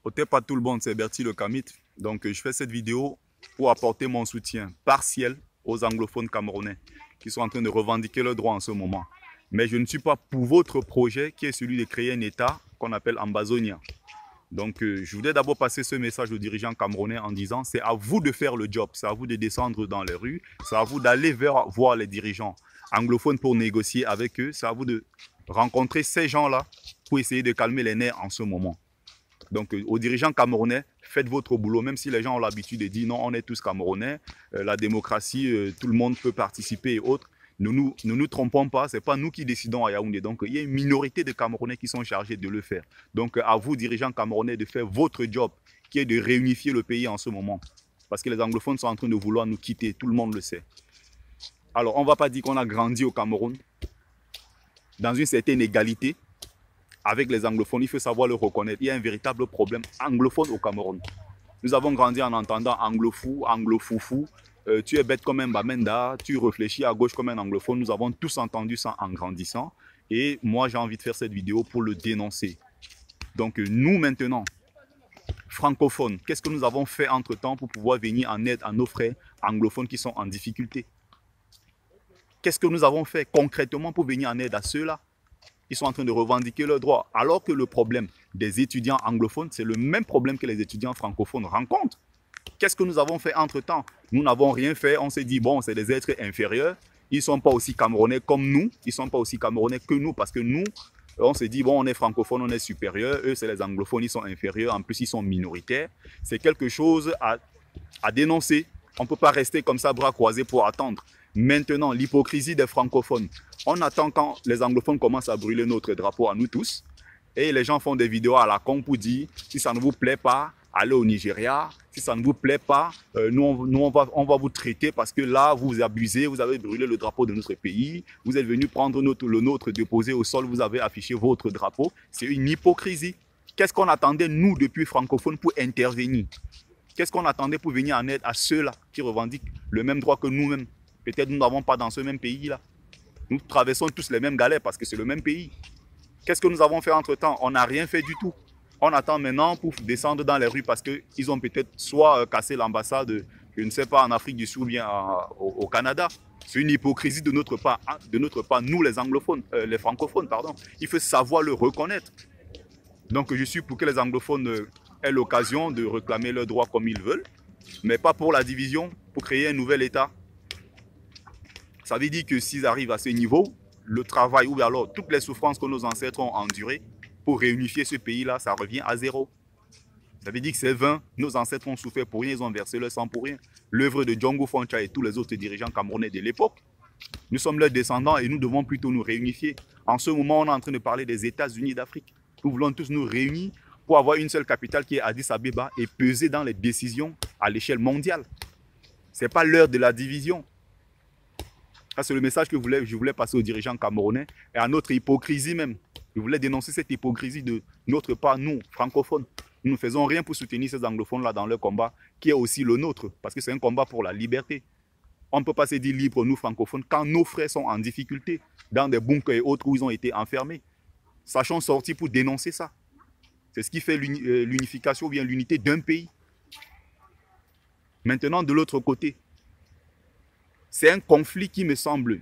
Ôtez pas tout le monde, c'est Bertie le Kamit. Donc, je fais cette vidéo pour apporter mon soutien partiel aux anglophones camerounais qui sont en train de revendiquer leurs droits en ce moment. Mais je ne suis pas pour votre projet qui est celui de créer un État qu'on appelle Ambazonia. Donc, je voudrais d'abord passer ce message aux dirigeants camerounais en disant c'est à vous de faire le job, c'est à vous de descendre dans les rues, c'est à vous d'aller voir les dirigeants anglophones pour négocier avec eux, c'est à vous de rencontrer ces gens-là pour essayer de calmer les nerfs en ce moment. Donc, aux dirigeants camerounais, faites votre boulot, même si les gens ont l'habitude de dire non, on est tous camerounais, la démocratie, tout le monde peut participer et autres. Ne nous trompons pas, ce n'est pas nous qui décidons à Yaoundé. Donc, il y a une minorité de Camerounais qui sont chargés de le faire. Donc, à vous, dirigeants camerounais, de faire votre job, qui est de réunifier le pays en ce moment. Parce que les anglophones sont en train de vouloir nous quitter, tout le monde le sait. Alors, on ne va pas dire qu'on a grandi au Cameroun dans une certaine égalité avec les anglophones. Il faut savoir le reconnaître. Il y a un véritable problème anglophone au Cameroun. Nous avons grandi en entendant anglofou, anglofoufou. Tu es bête comme un bamenda, tu réfléchis à gauche comme un anglophone. Nous avons tous entendu ça en grandissant. Et moi, j'ai envie de faire cette vidéo pour le dénoncer. Donc, nous, maintenant, francophones, qu'est-ce que nous avons fait entre-temps pour pouvoir venir en aide à nos frères anglophones qui sont en difficulté? Qu'est-ce que nous avons fait concrètement pour venir en aide à ceux-là? Ils sont en train de revendiquer leurs droits. Alors que le problème des étudiants anglophones, c'est le même problème que les étudiants francophones rencontrent. Qu'est-ce que nous avons fait entre-temps? Nous n'avons rien fait. On s'est dit, bon, c'est des êtres inférieurs. Ils ne sont pas aussi camerounais comme nous. Ils ne sont pas aussi camerounais que nous parce que nous, on s'est dit, bon, on est francophone, on est supérieur. Eux, c'est les anglophones, ils sont inférieurs. En plus, ils sont minoritaires. C'est quelque chose à dénoncer. On ne peut pas rester comme ça, bras croisés pour attendre. Maintenant, l'hypocrisie des francophones. On attend quand les anglophones commencent à brûler notre drapeau à nous tous. Et les gens font des vidéos à la con pour dire, si ça ne vous plaît pas, allez au Nigeria. Si ça ne vous plaît pas, on va vous traiter parce que là, vous abusez, vous avez brûlé le drapeau de notre pays. Vous êtes venu prendre le nôtre, déposé au sol, vous avez affiché votre drapeau. C'est une hypocrisie. Qu'est-ce qu'on attendait, nous, depuis francophones, pour intervenir? Qu'est-ce qu'on attendait pour venir en aide à ceux-là qui revendiquent le même droit que nous-mêmes? Peut-être nous n'avons pas dans ce même pays-là. Nous traversons tous les mêmes galères parce que c'est le même pays. Qu'est-ce que nous avons fait entre-temps? On n'a rien fait du tout. On attend maintenant pour descendre dans les rues parce qu'ils ont peut-être soit cassé l'ambassade, je ne sais pas, en Afrique du Sud ou bien au Canada. C'est une hypocrisie de notre part, nous les anglophones, les francophones, pardon. Il faut savoir le reconnaître. Donc je suis pour que les anglophones aient l'occasion de réclamer leurs droits comme ils veulent, mais pas pour la division, pour créer un nouvel État. Ça veut dire que s'ils arrivent à ce niveau, le travail ou alors toutes les souffrances que nos ancêtres ont endurées pour réunifier ce pays-là, ça revient à zéro. Ça veut dire que c'est vain. Nos ancêtres ont souffert pour rien, ils ont versé leur sang pour rien. L'œuvre de Django Foncha et tous les autres dirigeants camerounais de l'époque, nous sommes leurs descendants et nous devons plutôt nous réunifier. En ce moment, on est en train de parler des États-Unis d'Afrique. Nous voulons tous nous réunir pour avoir une seule capitale qui est Addis Abeba et peser dans les décisions à l'échelle mondiale. Ce n'est pas l'heure de la division. C'est le message que je voulais passer aux dirigeants camerounais et à notre hypocrisie même. Je voulais dénoncer cette hypocrisie de notre part, nous, francophones. Nous ne faisons rien pour soutenir ces anglophones-là dans leur combat, qui est aussi le nôtre, parce que c'est un combat pour la liberté. On ne peut pas se dire libre, nous, francophones, quand nos frères sont en difficulté, dans des bunkers et autres où ils ont été enfermés. Sachons sortir pour dénoncer ça. C'est ce qui fait l'unification ou bien l'unité d'un pays. Maintenant, de l'autre côté, c'est un conflit qui me semble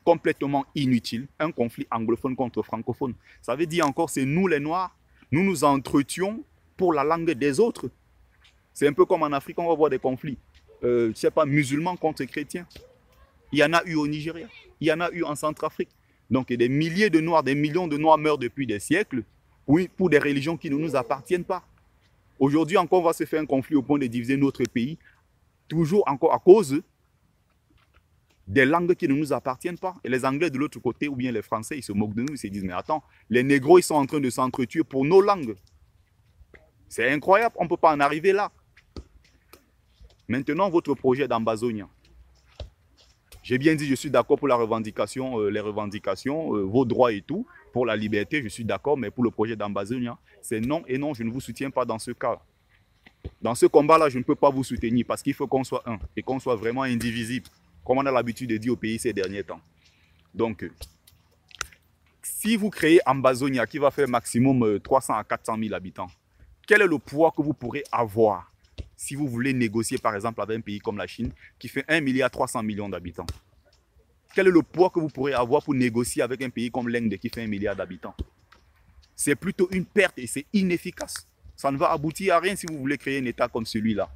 complètement inutile, un conflit anglophone contre francophone. Ça veut dire encore, c'est nous les Noirs, nous nous entretuons pour la langue des autres. C'est un peu comme en Afrique, on va voir des conflits, je ne sais pas, musulmans contre chrétiens. Il y en a eu au Nigeria, il y en a eu en Centrafrique. Donc des milliers de Noirs, des millions de Noirs meurent depuis des siècles, oui, pour des religions qui ne nous appartiennent pas. Aujourd'hui encore, on va se faire un conflit au point de diviser notre pays, toujours encore à cause des langues qui ne nous appartiennent pas. Et les Anglais de l'autre côté, ou bien les Français, ils se moquent de nous, ils se disent, mais attends, les négros, ils sont en train de s'entretuer pour nos langues. C'est incroyable, on ne peut pas en arriver là. Maintenant, votre projet d'Ambazonia. J'ai bien dit, je suis d'accord pour la revendication, les revendications, vos droits et tout, pour la liberté, je suis d'accord, mais pour le projet d'Ambazonia, c'est non et non, je ne vous soutiens pas dans ce cas. Dans ce combat-là, je ne peux pas vous soutenir parce qu'il faut qu'on soit un et qu'on soit vraiment indivisible, comme on a l'habitude de dire au pays ces derniers temps. Donc, si vous créez Ambazonia, qui va faire maximum 300 à 400 000 habitants, Quel est le poids que vous pourrez avoir si vous voulez négocier, par exemple, avec un pays comme la Chine, qui fait 1,3 milliard d'habitants? Quel est le poids que vous pourrez avoir pour négocier avec un pays comme l'Inde, qui fait 1 milliard d'habitants? C'est plutôt une perte et c'est inefficace. Ça ne va aboutir à rien si vous voulez créer un État comme celui-là.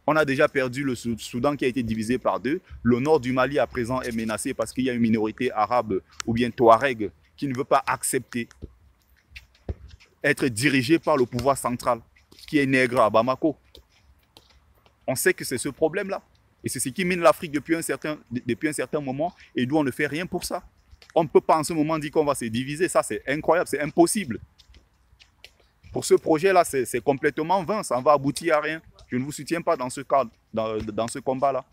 On a déjà perdu le Soudan qui a été divisé par deux. Le nord du Mali à présent est menacé parce qu'il y a une minorité arabe ou bien touareg qui ne veut pas accepter être dirigé par le pouvoir central, qui est nègre à Bamako. On sait que c'est ce problème-là. Et c'est ce qui mine l'Afrique depuis un certain moment et nous, on ne fait rien pour ça. On ne peut pas en ce moment dire qu'on va se diviser. Ça, c'est incroyable, c'est impossible. Pour ce projet-là, c'est complètement vain. Ça ne va aboutir à rien. Je ne vous soutiens pas dans ce cadre, dans ce combat-là.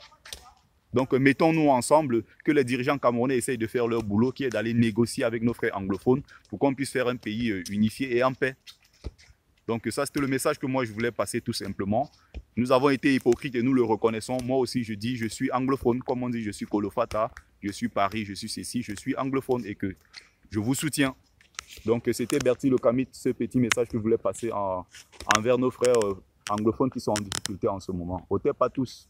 Donc, mettons-nous ensemble, que les dirigeants camerounais essayent de faire leur boulot, qui est d'aller négocier avec nos frères anglophones pour qu'on puisse faire un pays unifié et en paix. Donc, ça, c'était le message que moi, je voulais passer tout simplement. Nous avons été hypocrites et nous le reconnaissons. Moi aussi, je dis, je suis anglophone. Comme on dit, je suis Kolofata, je suis Paris, je suis ceci, je suis anglophone et que je vous soutiens. Donc, c'était Bertie Le Kamit, ce petit message que je voulais passer envers nos frères anglophones qui sont en difficulté en ce moment. Au pas tous.